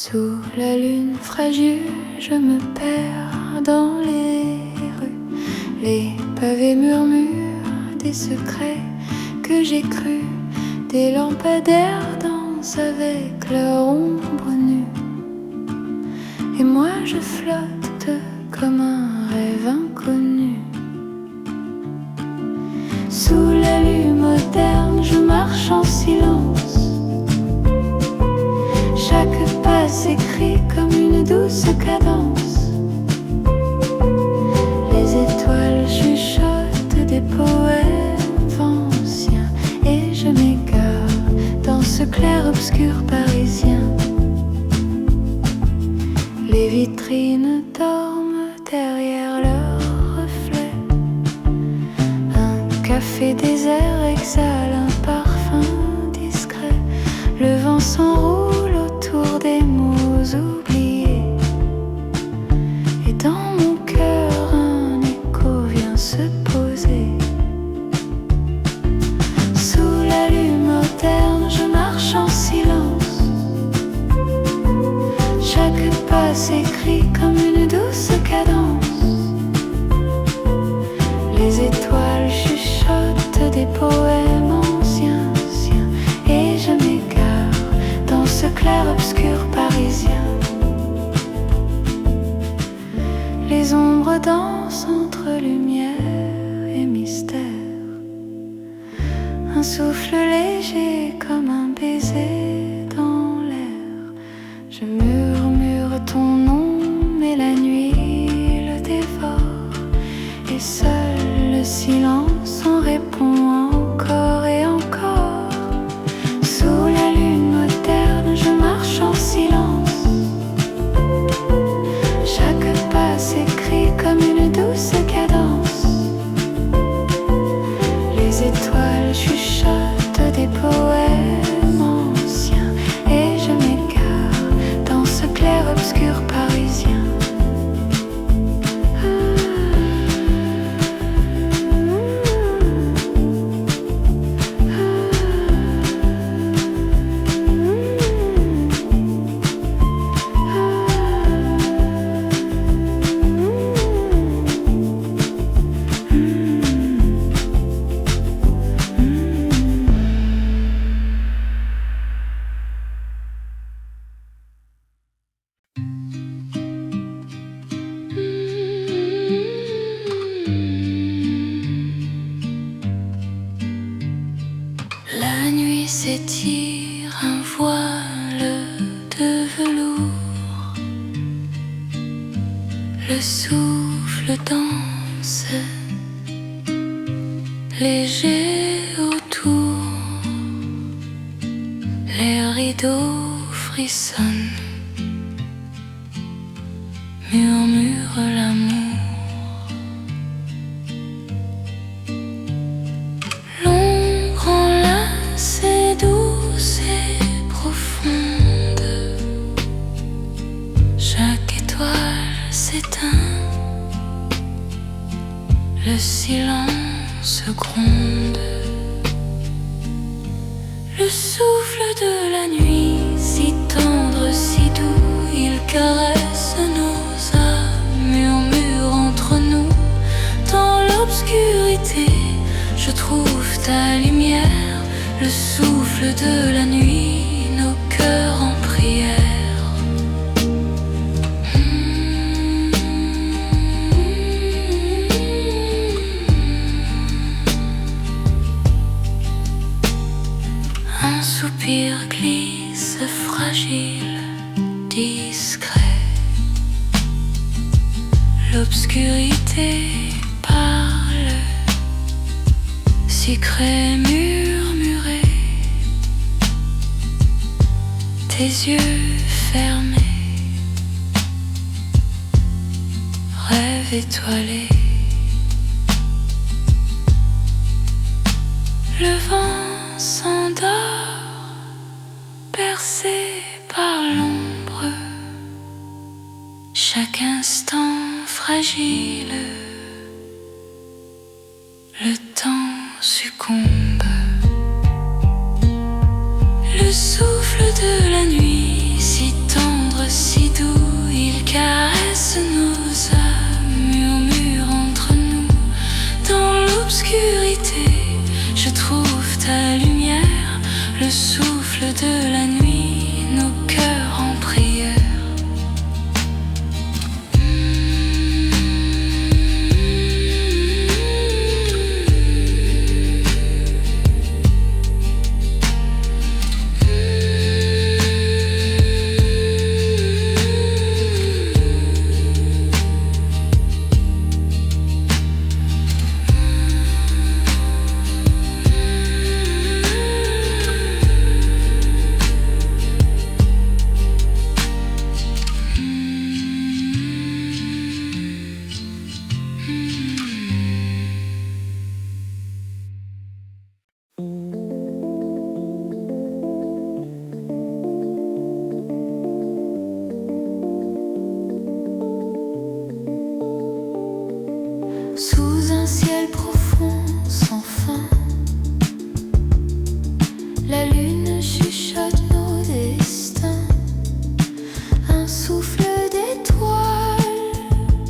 Sous la lune fragile, je me perds dans les rues. Les pavés murmurent des secrets que j'ai crus. Des lampadaires dansent avec leur ombre nue. Et moi je flotte comme un rêve inconnu. Sous la lune moderne, je marche en silence. Chaque pas s'écrit comme une douce cadence. Les étoiles chuchotent des poèmes anciens. Et je m'égare dans ce clair-obscur parisien. Les vitrines dorment derrière leurs reflets. Un café désert exhale un parfum discret. Le vent s'enroule autour des mots oubliés. Et dans mon cœur un écho vient se poser. Sous la lune moderne, je marche en silence. Chaque pas s'écrit comme une douce cadence. Les étoiles chuchotent des poèmes anciens. Et je m'égare dans ce clair-obscur parisien. Les ombres dansent entre lumière et mystère. Un souffle léger comme un baiser dans l'air. Je murmure ton nom, mais la nuit le dévore. Et seul le silence en répond encore et encore. Sous la lune moderne, je marche en silence. Chaque pas s'écrit comme une douce cadence. Les étoiles chuchotent des poèmes anciens. Et je m'égare dans ce clair-obscur parisien. La nuit s'étire, un voile de velours. Le souffle danse, léger autour. Les rideaux frissonnent, murmure l'amour. Le silence gronde. Le souffle de la nuit, si tendre, si doux, il caresse nos âmes, murmure entre nous. Dans l'obscurité, je trouve ta lumière. Le souffle de la nuit, nos cœurs en prière. Un soupir glisse fragile, discret. L'obscurité parle, secret murmuré. Tes yeux fermés, rêve étoilé. Le vent s'endort, bercé par l'ombre. Chaque instant fragile, le temps succombe. Le souffle de la nuit, si tendre, le souffle de la nuit, nos cœurs en prière. Sous un ciel profond sans fin, la lune chuchote nos destins. Un souffle d'étoiles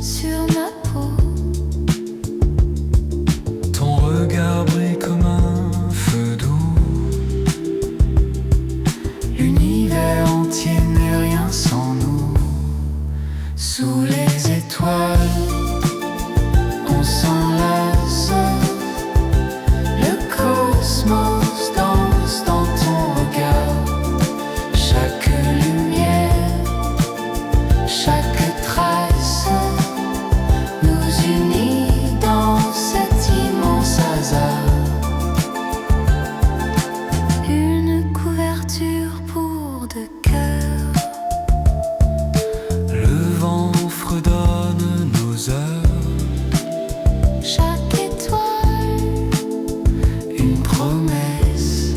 sur ma peau. Ton regard brille comme un feu doux. L'univers entier n'est rien sans nous. Sous les étoiles, on s'enlace. Le cosmos danse dans ton regard. Chaque lumière, chaque trace nous unit dans cet immense hasard. Une couverture pour deux cœurs. Le vent fredonne nos heures. Chaque étoile, Une promesse.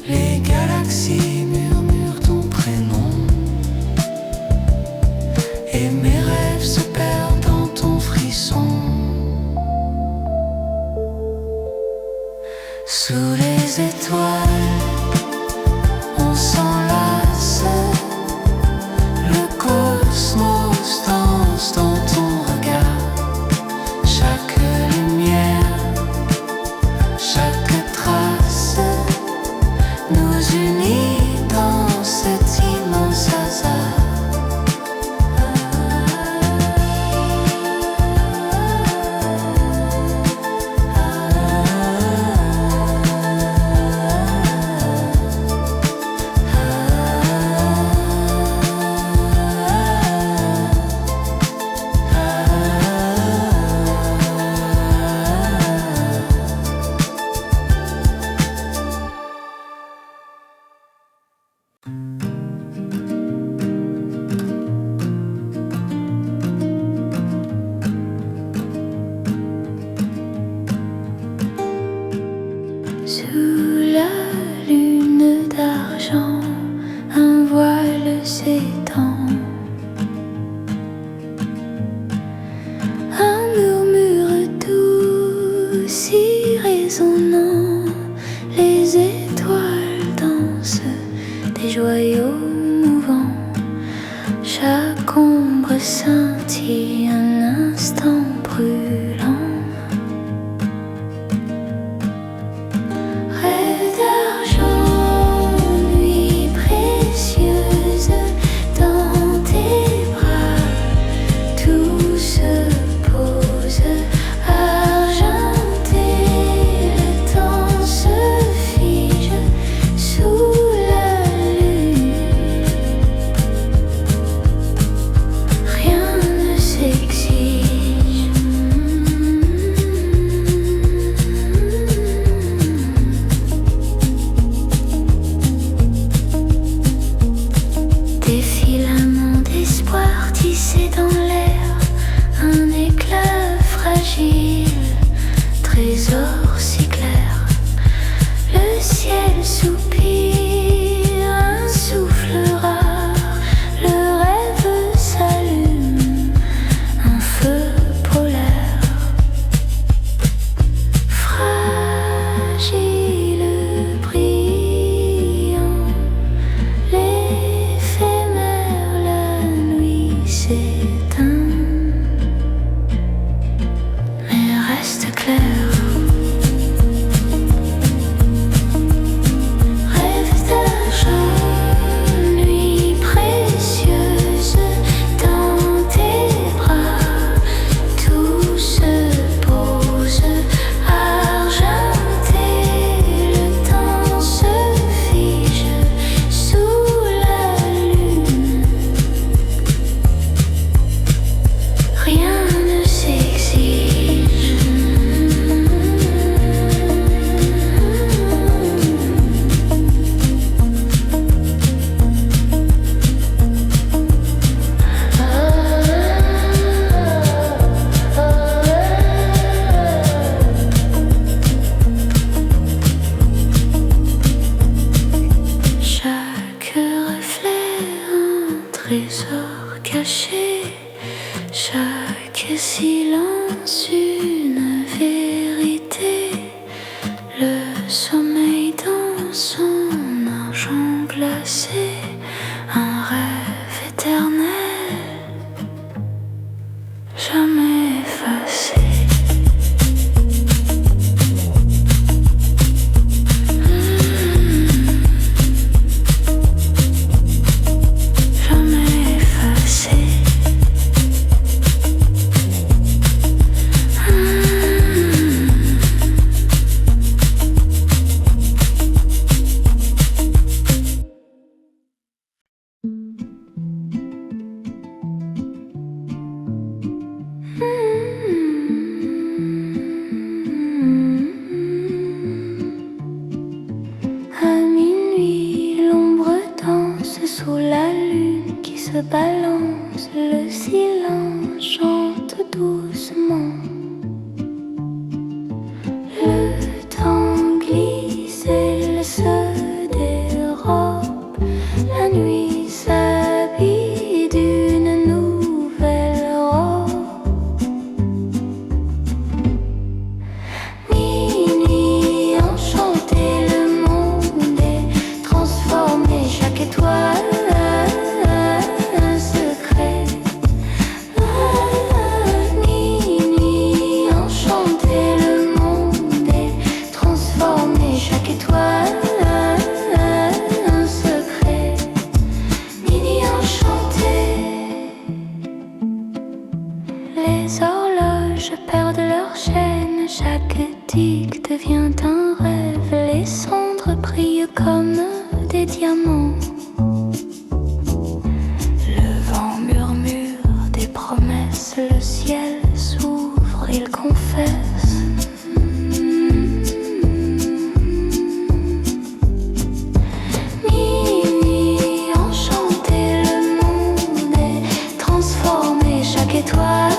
Les galaxies murmurent ton prénom. Et mes rêves se perdent dans ton frisson. Sous les étoiles, on s'enlace. Le cosmos danse dans ton regard. Chaque lumière, chaque trace nous unit dans cet immense hasard. sous la lune d'argent, un voile s'étend. Un murmure doux, si résonnant. Les étoiles dansent, des joyaux mouvants. Chaque ombre scintille, un instant brûlant. Rêve d'argent, nuit précieuse, dans tes bras, tout se pose. Argenté, le temps se fige sous la lune. Rien ne s'exige. Chaque silence une vérité, le sommeil dans son argent glacé, un rêve éternel, jamais effacé. Balance, le silence chante doucement. Le temps glisse, elle se dérobe. La nuit s'habille d'une nouvelle robe. Minuit enchanté, le monde est transformé, chaque étoile. Les horloges perdent leur chaîne, chaque tic devient un rêve, les cendres brillent comme des diamants. Le vent murmure des promesses, le ciel s'ouvre, il confesse. Minuit enchanté, le monde est transformé, chaque étoile.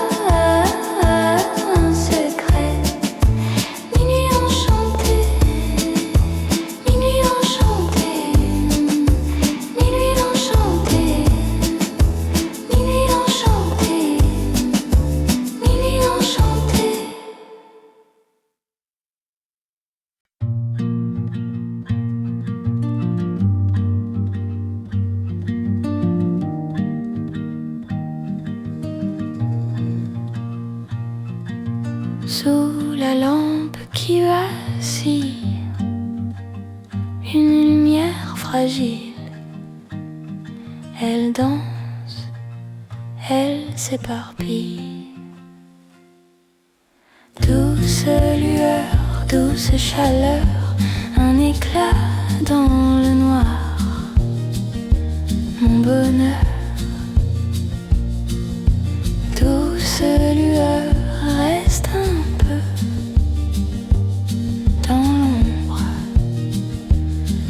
Sous la lampe qui vacille, une lumière fragile, elle danse, elle s'éparpille. Douce lueur, douce chaleur, un éclat dans le noir, mon bonheur. Douce lueur, reste un peu dans l'ombre,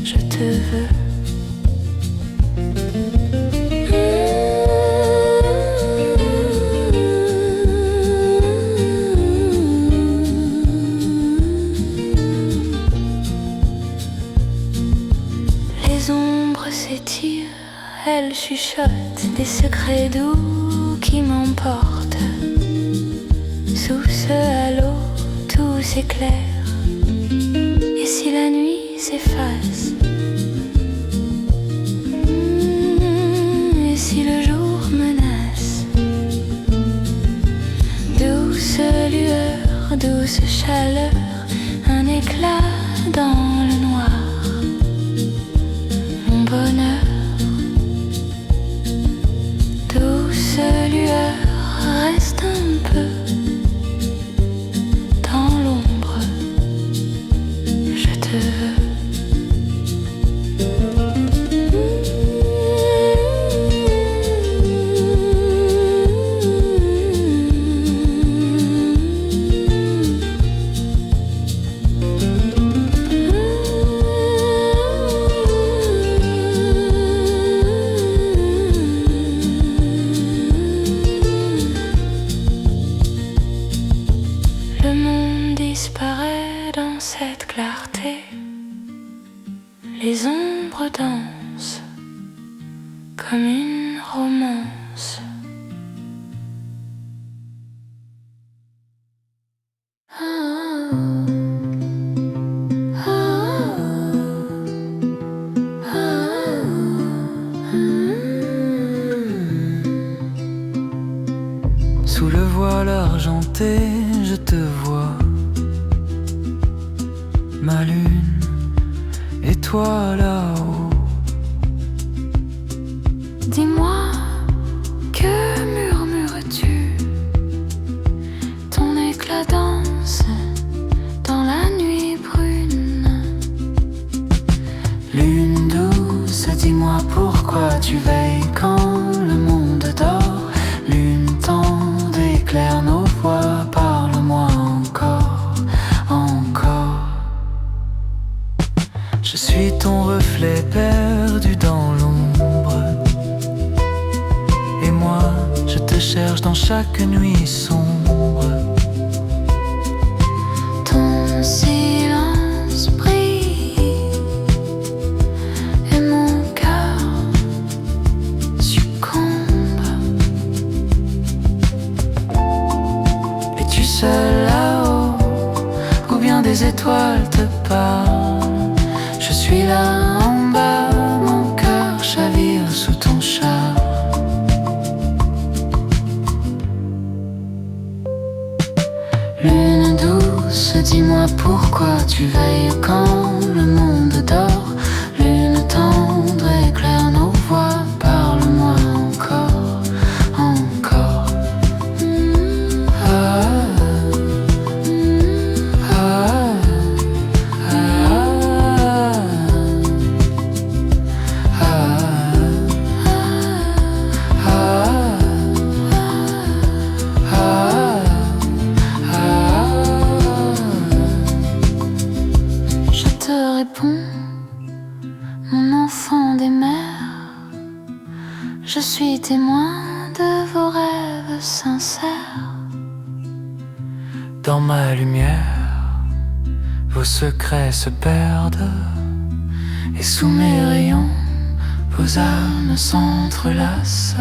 je te veux. Les ombres s'étirent, elles chuchotent des secrets doux qui m'emportent. Sous ce halo, tout s'éclaire. Et si la nuit s'efface, et si le jour menace, douce lueur, douce chaleur, un éclat dans le noir, mon bonheur. Douce lueur, reste un peu dans l'ombre, je te veux. Le monde disparaît dans cette clarté, les ombres dansent comme une romance. Sous le voile argenté, je te vois. Ma lune et toi là-haut. Dis-moi, que murmures-tu? Ton éclat danse dans la nuit brune. Lune douce, dis-moi pourquoi tu veilles quand le monde dort. Lune tendre, éclaire nos voix, parle-moi encore, encore. Je suis ton reflet perdu dans l'ombre. Et moi, je te cherche dans chaque nuit sombre. Ton silence brille et mon cœur succombe. Es-tu seul là-haut ou bien des étoiles te parlent? Je suis là en bas, mon cœur chavire sous ton char. Lune douce, dis-moi pourquoi tu veilles quand le monde dort. Lune tendre, éclaire nos voix, parle-moi encore, encore. Ah, ah, Je te réponds, mon enfant des mers. Je suis témoin de vos rêves sincères. dans ma lumière, vos secrets se perdent. Et sous mes rayons, vos âmes s'entrelacent.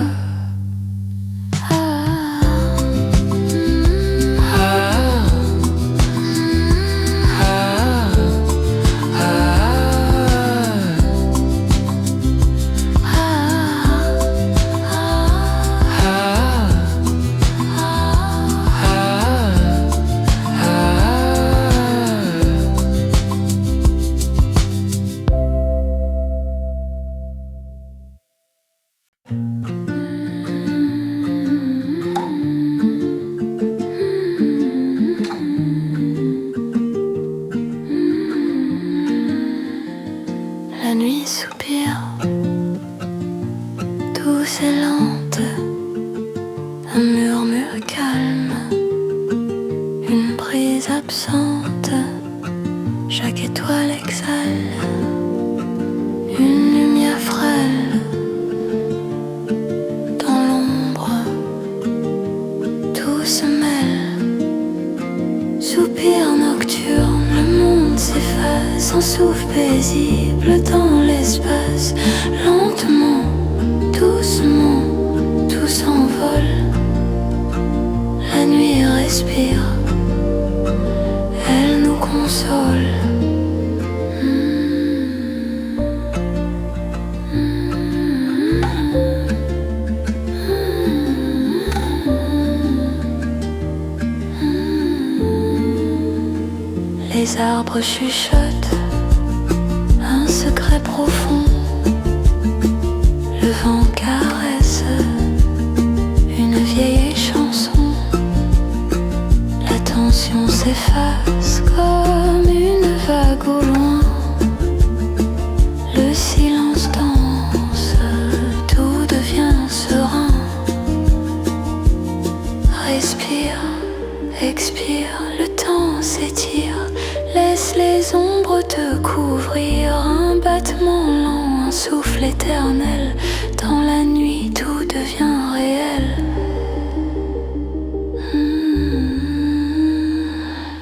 La nuit soupire, douce et lente, un murmure calme, une brise absente, chaque étoile exhale une lumière frêle. Dans l'ombre, tout se mêle, soupir nocturne, le monde s'efface en souffle paisible dans l'espace. Lentement, doucement, tout s'envole. La nuit respire, elle nous console. Les arbres chuchotent un secret profond. Le vent caresse une vieille chanson. La tension s'efface comme une vague au loin. Le silence danse, tout devient serein. Respire, expire, le temps s'étire. Laisse les ombres te couvrir, un battement lent, un souffle éternel. Dans la nuit, tout devient réel.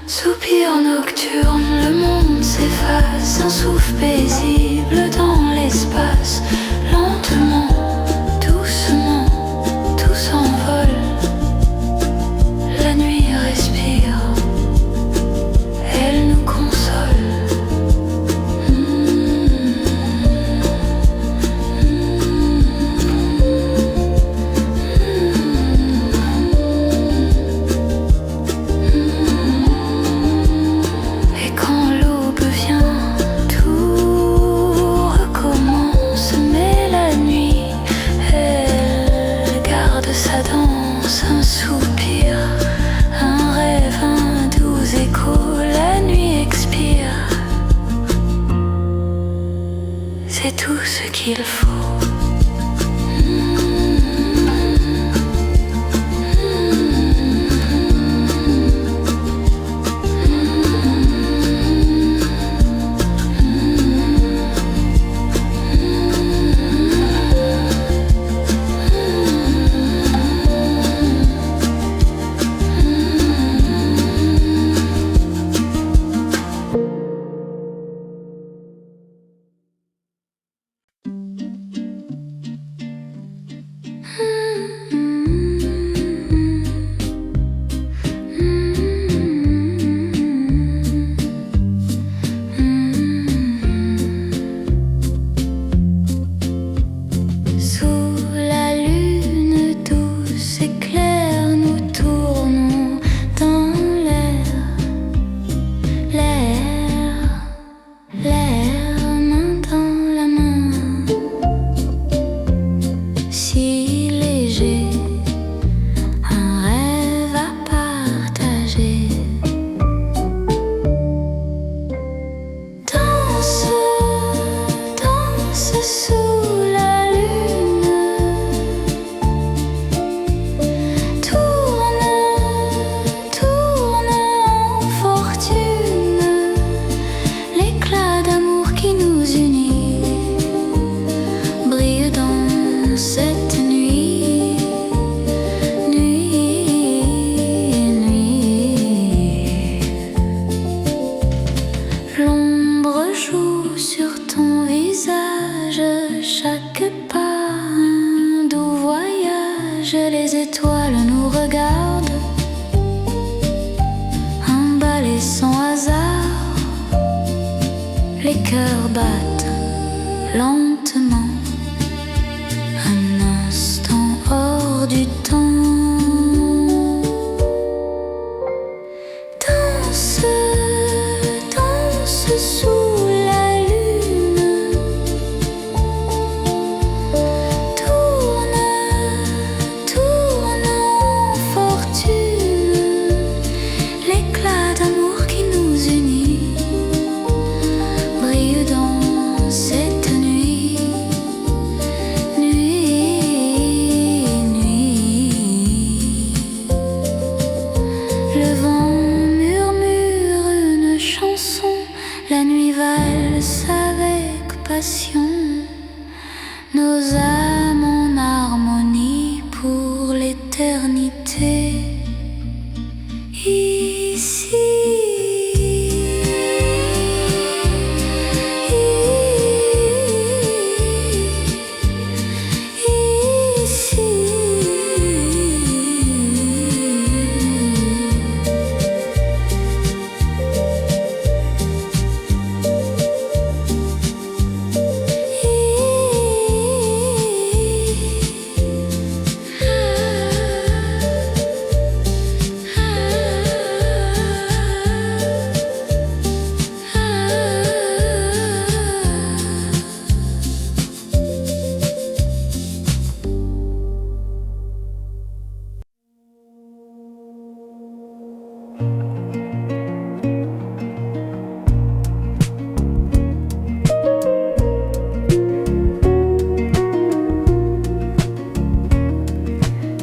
Soupir nocturne, le monde s'efface, un souffle paisible dans l'espace. Lentement, doucement, tout s'envole. La nuit respire, elle nous console. tout ce qu'il faut.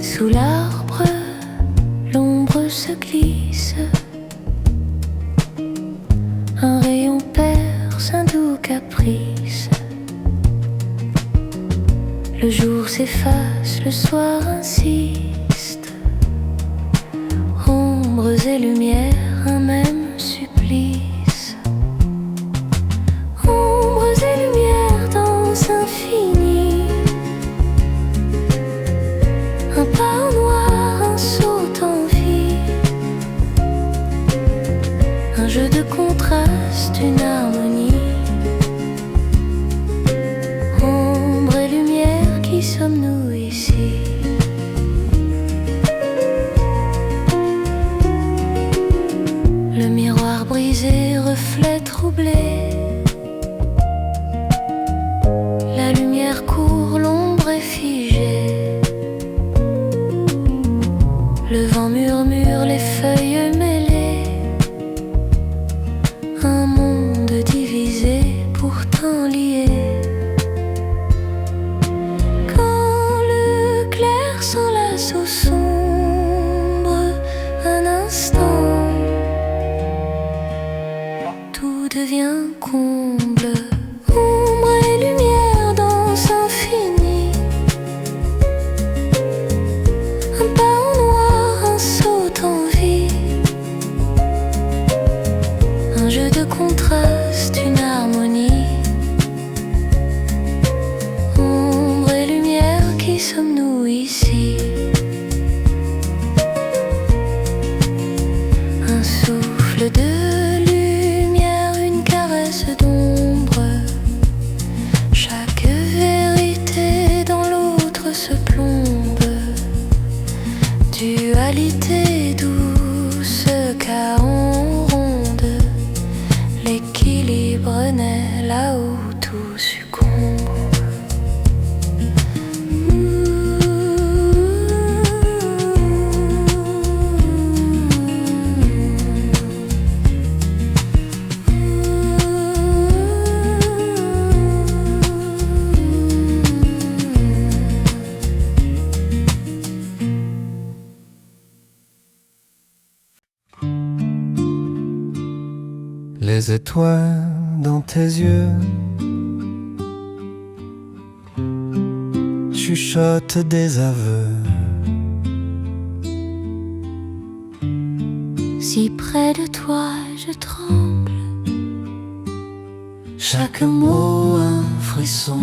Sous l'arbre, l'ombre se glisse. Un rayon perce, un doux caprice. Le jour s'efface, le soir insiste. Ombres et lumières, un même supplice. Ombres et lumières dans infini. Un pas en noir, un saut en vie. Un jeu de contraste, une harmonie. Ombre et lumière, qui sommes-nous ici? Le miroir brisé, reflet troublé. La lumière court, l'ombre est figée. Le vent murmure, les feuilles mêlées. Un monde divisé, pourtant lié. devient comble. Ombre et lumière dans l'infini. Un pas en noir, un saut en vie. Un jeu de contraste, une harmonie. Ombre et lumière, qui sommes-nous ici? Un souffle de lumière, une caresse d'ombre. Chaque vérité dans l'autre se plombe. Dualité douce, chaos en ronde. L'équilibre naît là où tout succombe. Les étoiles dans tes yeux chuchotent des aveux. Si près de toi je tremble, Chaque mot un frisson,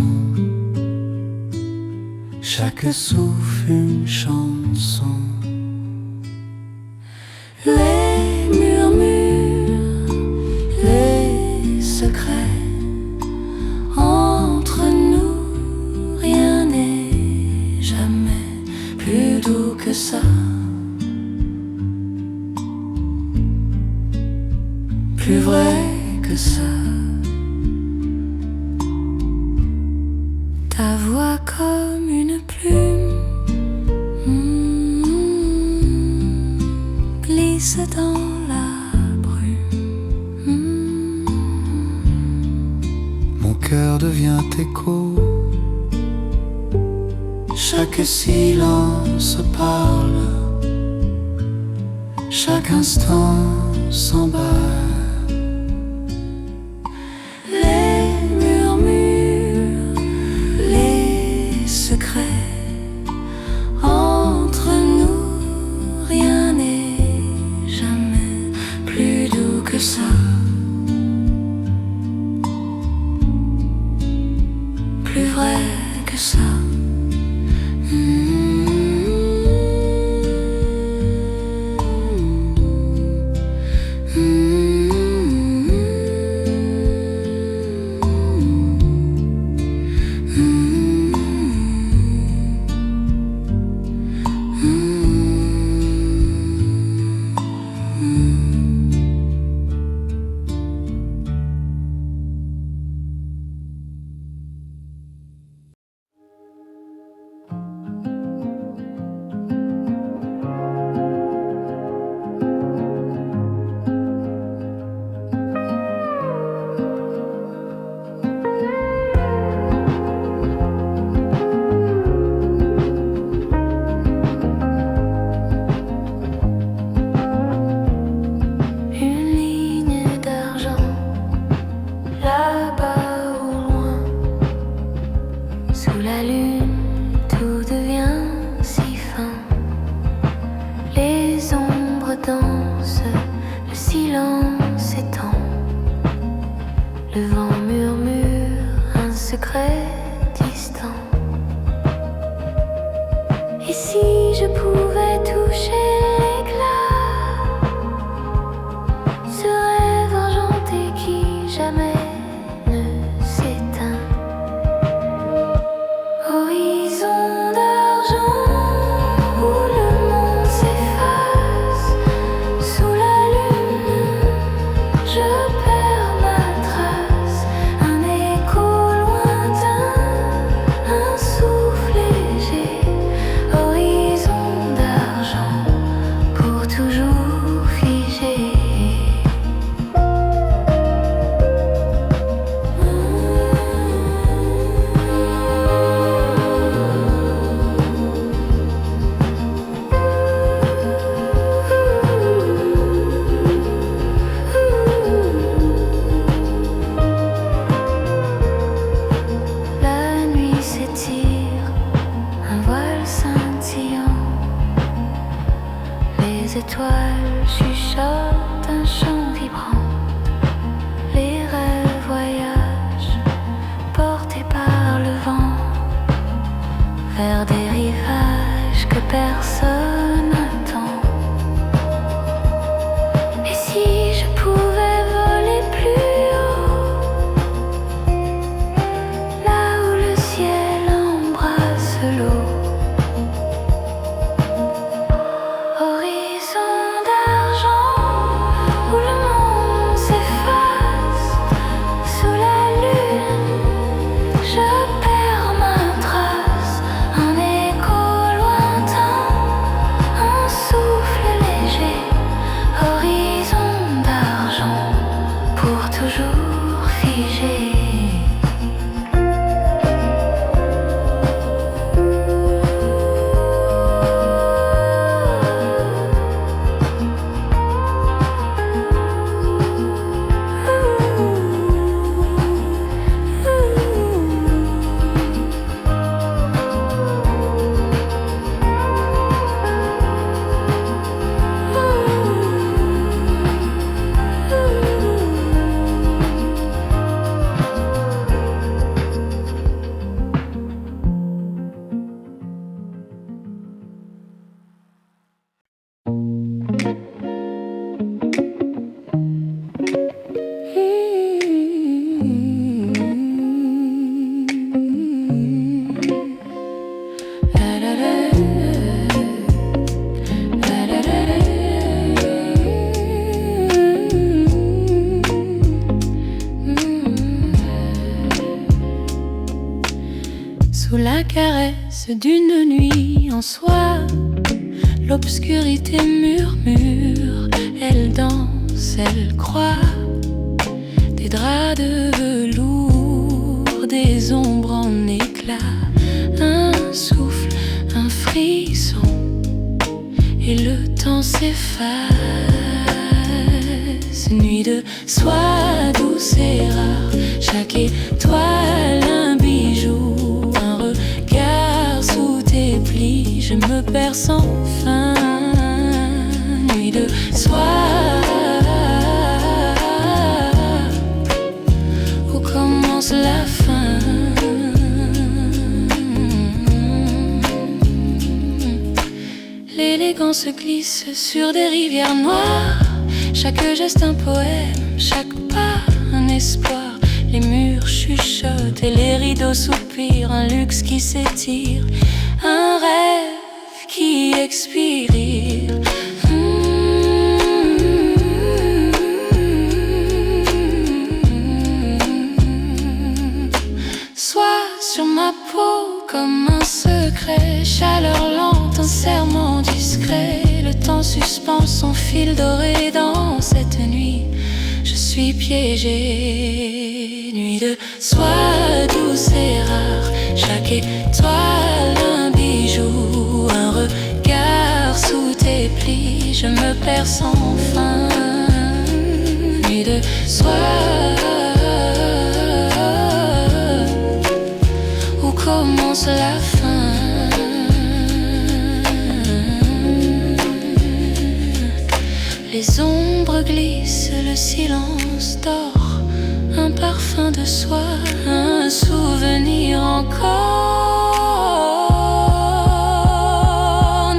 chaque souffle une chanson. les murmures, les secrets. Entre nous, rien n'est jamais plus doux que ça. Plus vrai que ça. Ta voix comme une plume glisse dans la brume. Mon cœur devient écho, chaque silence parle, chaque instant s'emballe. Les murmures, les secrets. Entre nous, rien n'est jamais plus doux que ça. Plus vrai que ça. Une ligne d'argent, là-bas au loin. Sous la lune, tout devient si fin. Les ombres dansent, le silence s'étend. Le vent murmure un secret distant. Et si je pouvais toucher l'éclat, ce rêve argenté qui jamais ne s'éteint. Horizon d'argent où le monde s'efface. Sous la lune, je perds ma trace. Un écho lointain, un souffle léger. Horizon d'argent. Les étoiles chuchotent un chant vibrant. Les rêves voyagent, portés par le vent, vers des rivages que personne n'attend. Et si je pouvais voler plus haut, là où le ciel embrasse l'eau, horizon d'argent où le monde s'efface, sous la lune je perds ma trace, un écho lointain, un souffle léger, horizon d'argent pour toujours figé. Sous la caresse d'une nuit en soi, l'obscurité murmure, elle danse, elle croit. Des draps de velours, des ombres en éclats, un souffle, un frisson, et le temps s'efface. Nuit de soie douce et rare, chaque étoile un bijou, un regard sous tes plis, je me perds sans fin. Nuit de soie où commence la fin. L'élégance glisse sur des rivières noires, chaque geste un poème, chaque pas un espoir. Les murs chuchotent et les rideaux soupirent, un luxe qui s'étire, un rêve qui expire. Sois sur ma peau comme un secret, chaleur lente, un serment discret. Le temps suspend son fil doré dans cette nuit. Je suis piégé. Nuit de soie douce et rare, chaque étoile un bijou, un regard sous tes plis, je me perds sans fin. Nuit de soie où commence la fin. Les ombres glissent, le silence dort, un parfum de soie, un souvenir encore.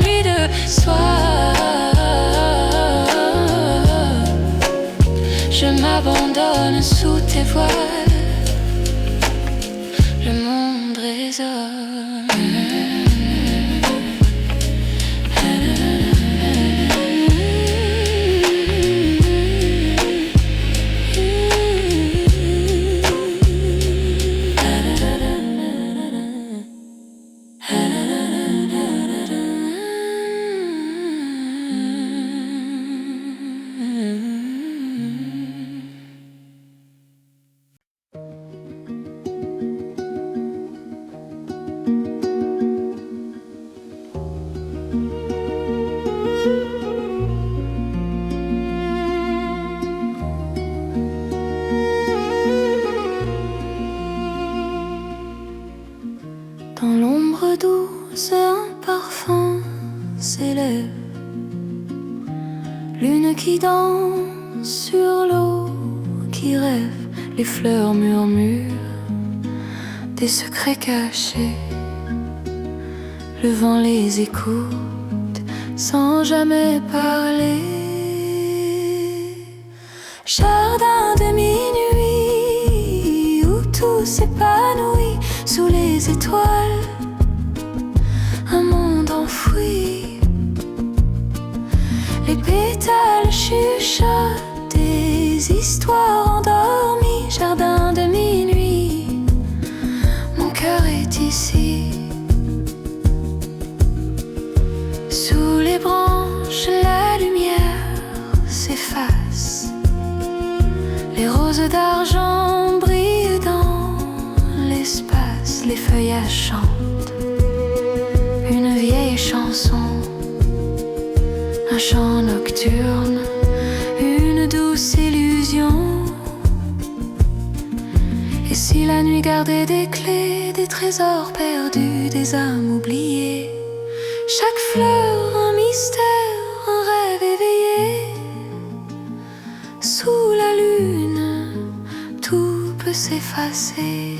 Nuit de soie, je m'abandonne sous tes voiles, le monde résonne. Lune qui danse sur l'eau, qui rêve, les fleurs murmurent des secrets cachés. Le vent les écoute sans jamais parler. Jardin de minuit où tout s'épanouit sous les étoiles, un monde enfoui. Les pétales chuchotent des histoires endormies. Jardin de minuit, mon cœur est ici. Sous les branches, la lumière s'efface. Les roses d'argent brillent dans l'espace. Les feuillages chantent une vieille chanson, un chant nocturne, une douce illusion. Et si la nuit gardait des clés, des trésors perdus, des âmes oubliées? Chaque fleur, un mystère, un rêve éveillé. Sous la lune, tout peut s'effacer.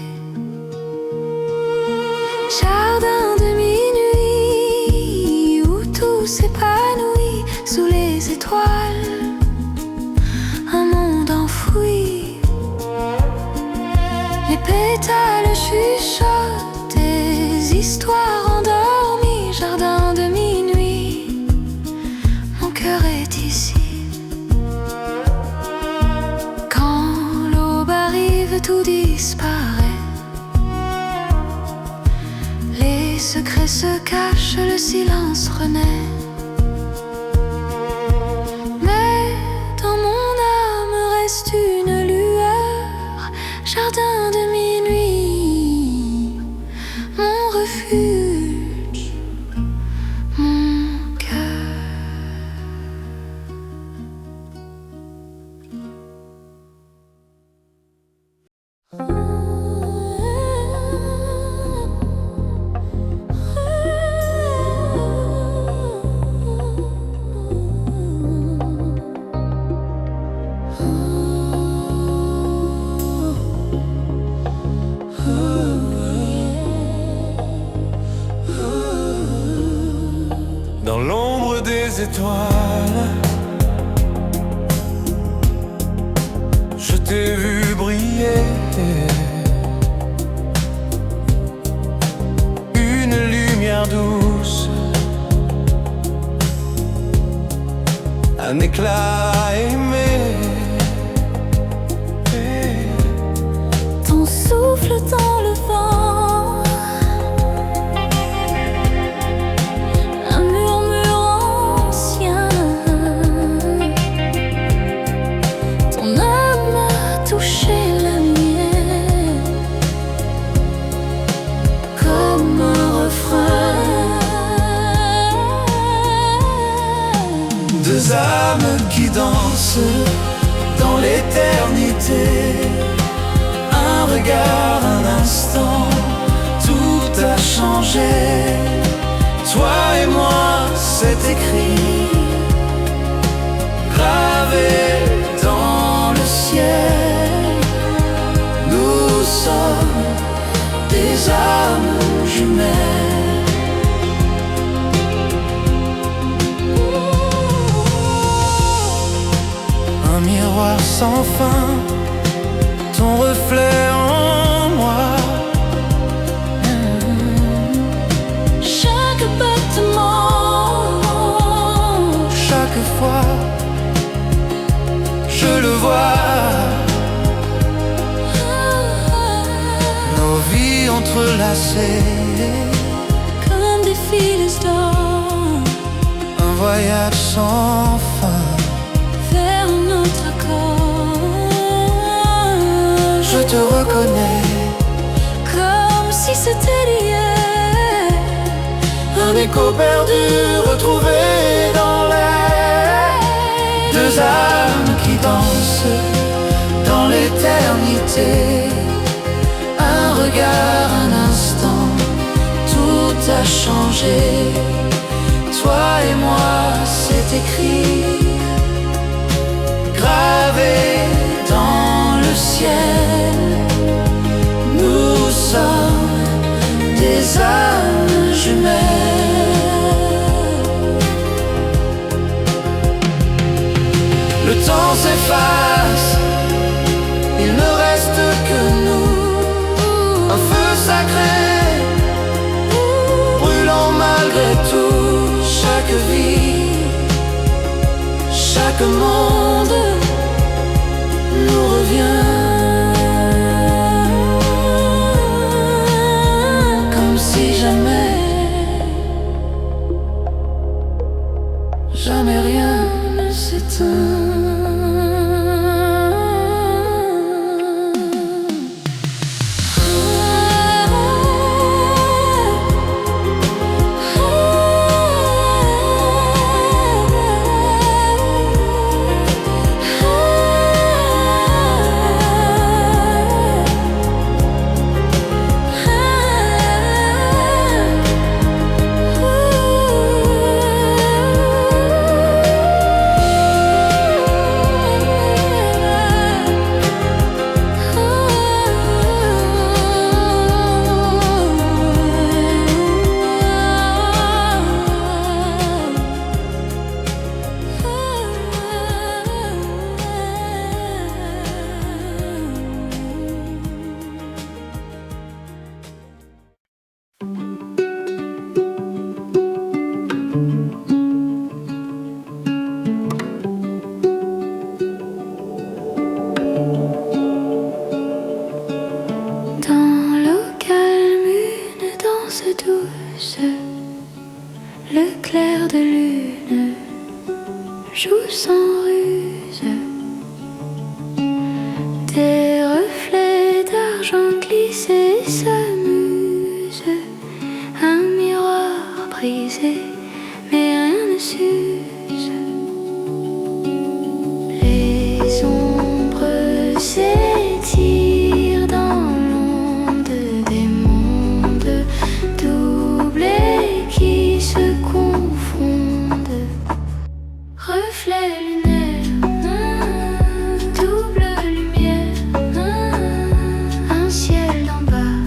Jardin de minuit où tout s'épanouit sous les étoiles, un monde enfoui. Les pétales chuchotent des histoires endormies. Jardin de minuit, mon cœur est ici. Quand l'aube arrive, tout disparaît. Les secrets se cachent, le silence renaît. Mais dans mon âme reste une lueur. Jardin de minuit, mon refuge, mon cœur. Dans l'ombre des étoiles, je t'ai vu briller. Une lumière douce, un éclat aimé. Ton souffle dans le vent, un murmure ancien. Ton âme a touché la mienne comme un refrain. Deux âmes qui dansent dans l'éternité. Un regard, un instant, tout a changé. Toi et moi, c'est écrit, gravé dans le ciel. Nous sommes des âmes jumelles. Un miroir sans fin, ton reflet en moi. Chaque battement, Chaque fois, je le vois. Nos vies entrelacées, comme des fils d'or, un voyage sans fin. vers notre accord. Je te reconnais, Comme si c'était hier, un écho perdu retrouvé dans l'air. Deux âmes qui dansent dans l'éternité. Un regard, un instant, tout a changé. Toi et moi, c'est écrit, temps s'efface, il ne reste que nous. Un feu sacré, brûlant malgré tout. Chaque vie, chaque monde nous revient. Comme si jamais rien ne s'éteint. Le clair de lune joue sans ruse. Des reflets d'argent glissés s'amusent. Un miroir brisé, mais rien ne s'use. Les ombres s'étirent dans l'onde des mondes doublés qui se confondent. Reflets lunaires, double lumière, un ciel d'en bas,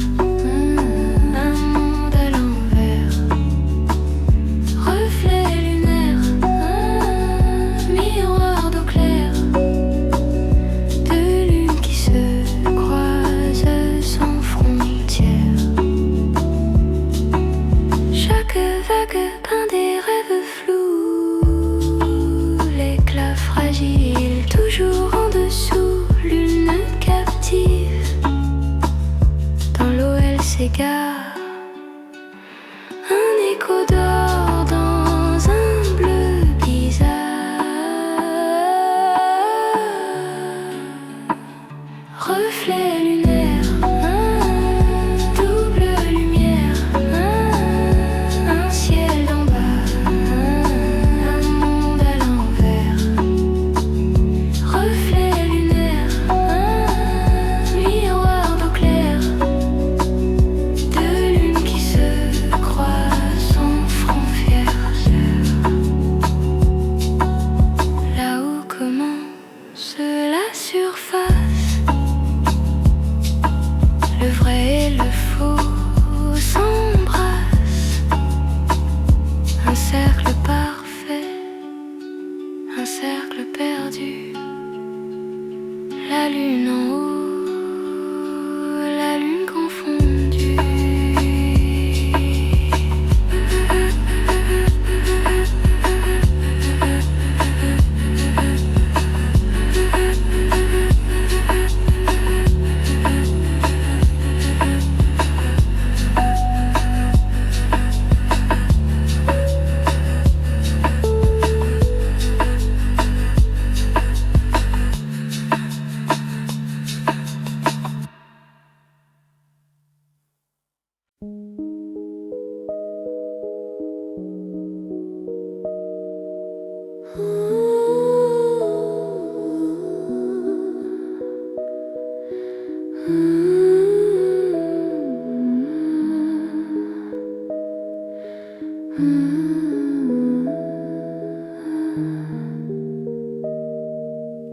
un monde à l'envers. Reflets lunaires, miroir d'eau claire, deux lunes qui se croisent sans frontières. Chaque vague peint des rêves flous, l'éclat fragile toujours en dessous, lune captive. Dans l'eau elle s'égare, un écho d'or dans un bleu bizarre. Reflets lunaires, double lumière, un ciel d'en bas, un monde à l'envers. Reflets lunaires, miroir d'eau claire, deux lunes qui se croisent sans frontières. Là où commence la surface, le vrai et le faux s'embrassent. Un cercle parfait, un cercle perdu. La lune en haut, la lune confondue.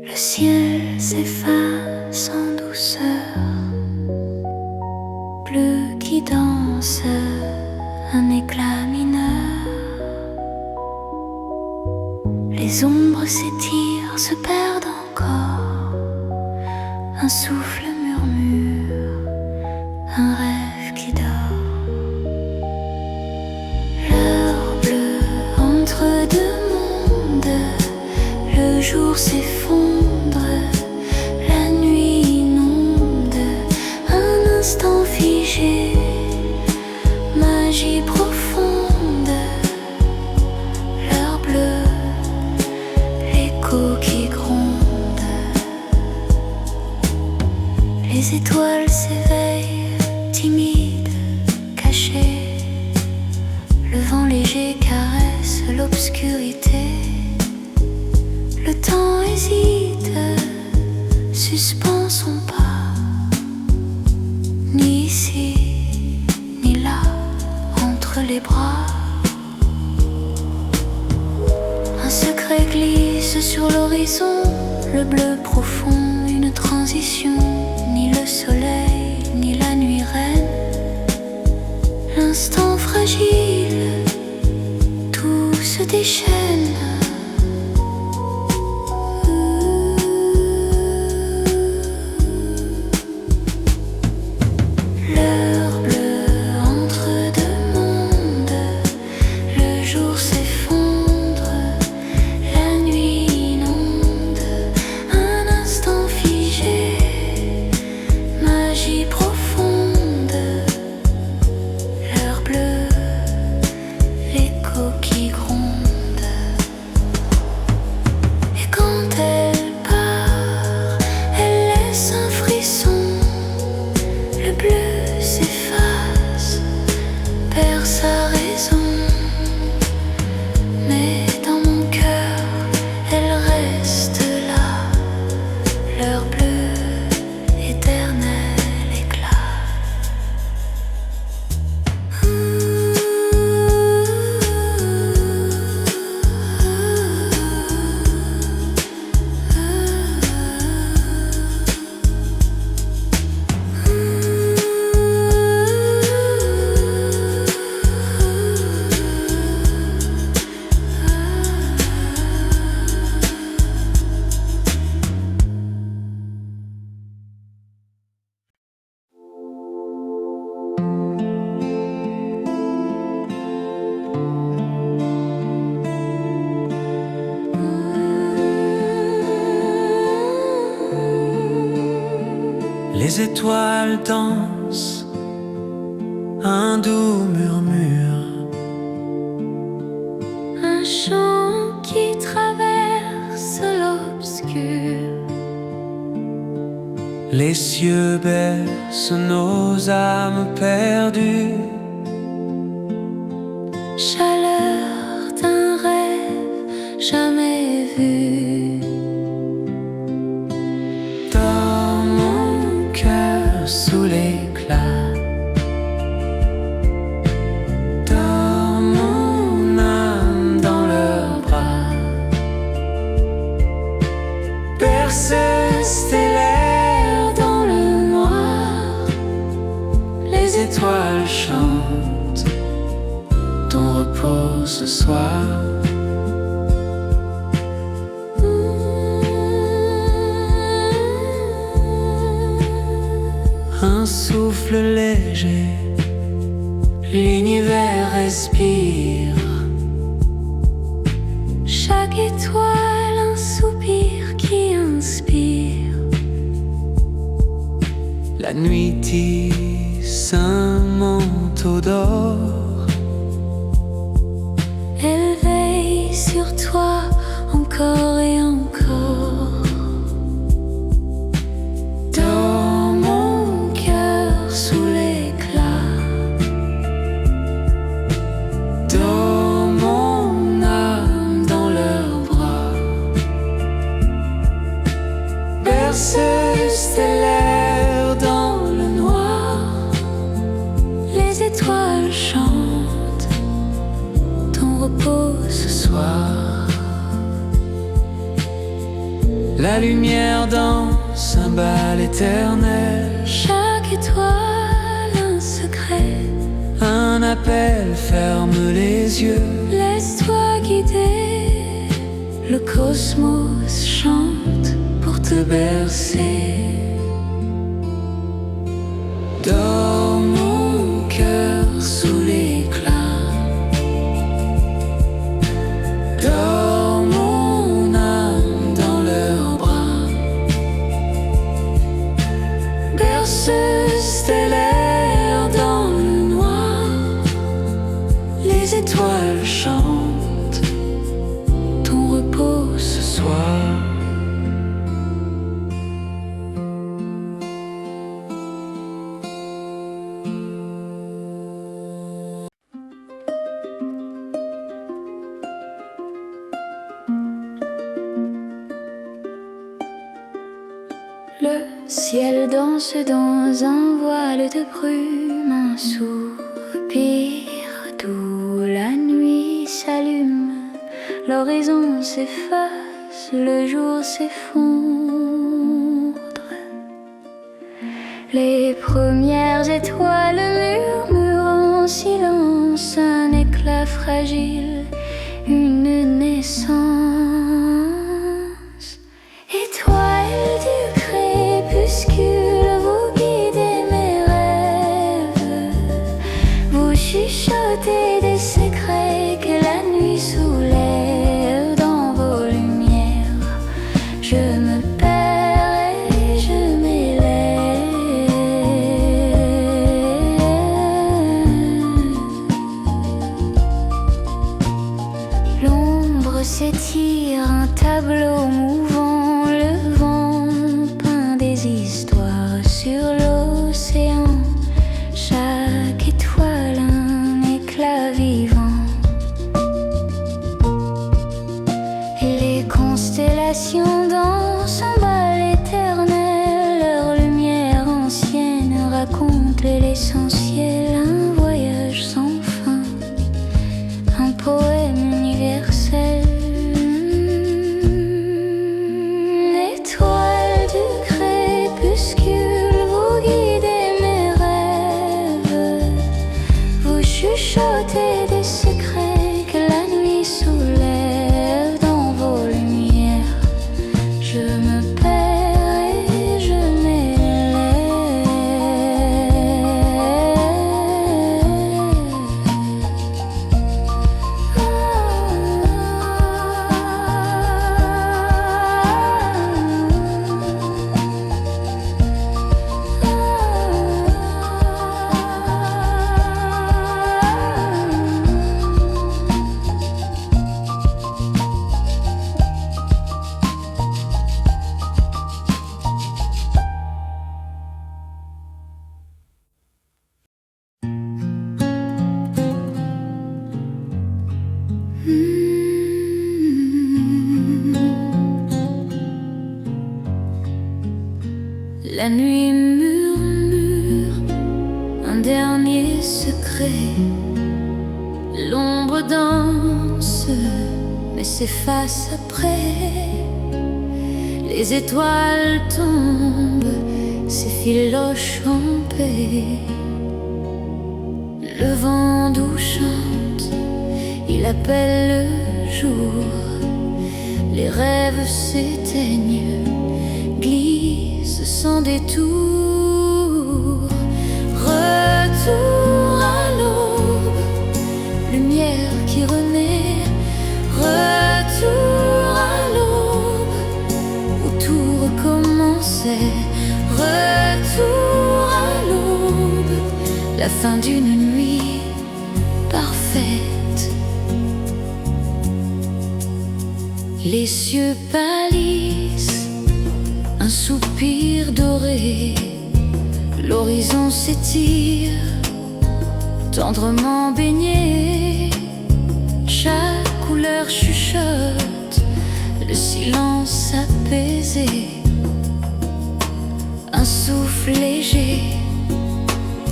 Le ciel s'efface en douceur, bleu qui danse, un éclat mineur. Les ombres s'étirent cœur se perd encore. Un souffle murmure, un rêve qui dort. L'heure bleue entre deux mondes, le jour s'effondre, la nuit inonde, un instant figé, magie profonde. L'heure bleue, l'écho qui gronde. Les étoiles s'éveillent, timides, cachées. Le vent léger caresse l'obscurité. Le temps hésite, suspend son pas. Ni ici, ni là, entre les bras. Un secret glisse sur l'horizon, le bleu profond, une transition. Ni le soleil, ni la nuit reine. L'instant fragile, tout se déchaîne. L'heure bleue entre deux mondes, le jour s'effondre, la nuit inonde, un instant figé, magie profonde. L'heure bleue, l'écho qui gronde. Et quand elle part, elle laisse un frisson. Le bleu s'efface, perd sa raison. Mais dans mon cœur, elle reste là. L'heure bleue, éternel éclat. Les étoiles dansent, un doux murmure. Un chant qui traverse l'obscur. Les cieux bercent nos âmes perdues. Chaleur d'un rêve jamais vu. Dans mon cœur sous l'éclat, dans mon âme dans leurs bras, berceuse stellaire dans le noir, les étoiles chantent ton repos ce soir. Un souffle léger, l'univers respire. Chaque étoile un soupir qui inspire. La nuit tisse un manteau d'or. Elle veille sur toi encore et encore. Dans mon cœur sous l'éclat, dans mon âme dans leurs bras, berceuse stellaire dans le noir, Les étoiles chantent ton repos ce soir. la lumière danse un bal éternel. Chaque étoile un secret. Un appel, ferme les yeux. Laisse-toi guider, le le cosmos chante pour te bercer. Dors mon cœur sous l'éclat, dors mon âme dans leurs bras. Berceuse stellaire dans le noir, les étoiles chantent ton repos ce soir. Le ciel danse dans un voile de brume, un soupir doux, la nuit s'allume, l'horizon s'efface, le jour s'effondre. Les premières étoiles murmurent en silence, un éclat fragile, une naissance. Étoile du crépuscule, vous guidez mes rêves, vous chuchotez des secrets que la nuit soulève. Dans vos lumières, je me perds et je m'élève. L'ombre s'étire, un tableau mouvant, le vent peint des histoires sur l'océan, chaque étoile un éclat vivant. Les constellations dansent un bal éternel, leur lumière ancienne raconte l'essentiel, un voyage sans fin, un poème universel. Étoile du crépuscule, vous guidez mes rêves, vous chuchotez des secrets que la nuit soulève. Dans vos lumières, je me perds et je La nuit murmure un dernier secret, l'ombre danse mais s'efface après. Les étoiles tombent, s'effilochent en paix. Le vent doux chante, il appelle le jour. Les rêves s'éteignent, glissent sans détour. Retour à l'aube, lumière qui renaît. Retour à l'aube, où tout recommençait. Retour à l'aube, la fin d'une nuit parfaite. Les cieux pâlissent, un soupir doré. L'horizon s'étire, tendrement baigné. Chaque couleur chuchote, le silence apaisé. Un souffle léger,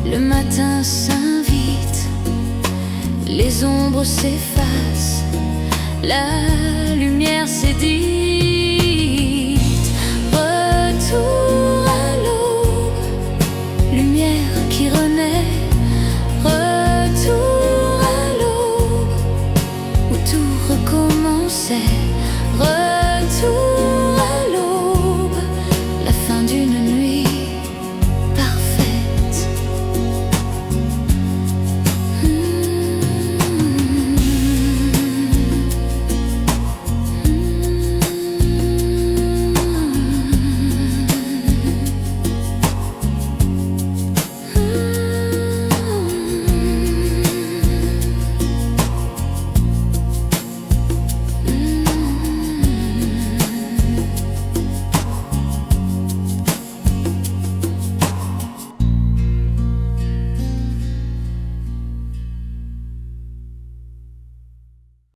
le matin s'invite. Les ombres s'effacent, la lumière s'éteint.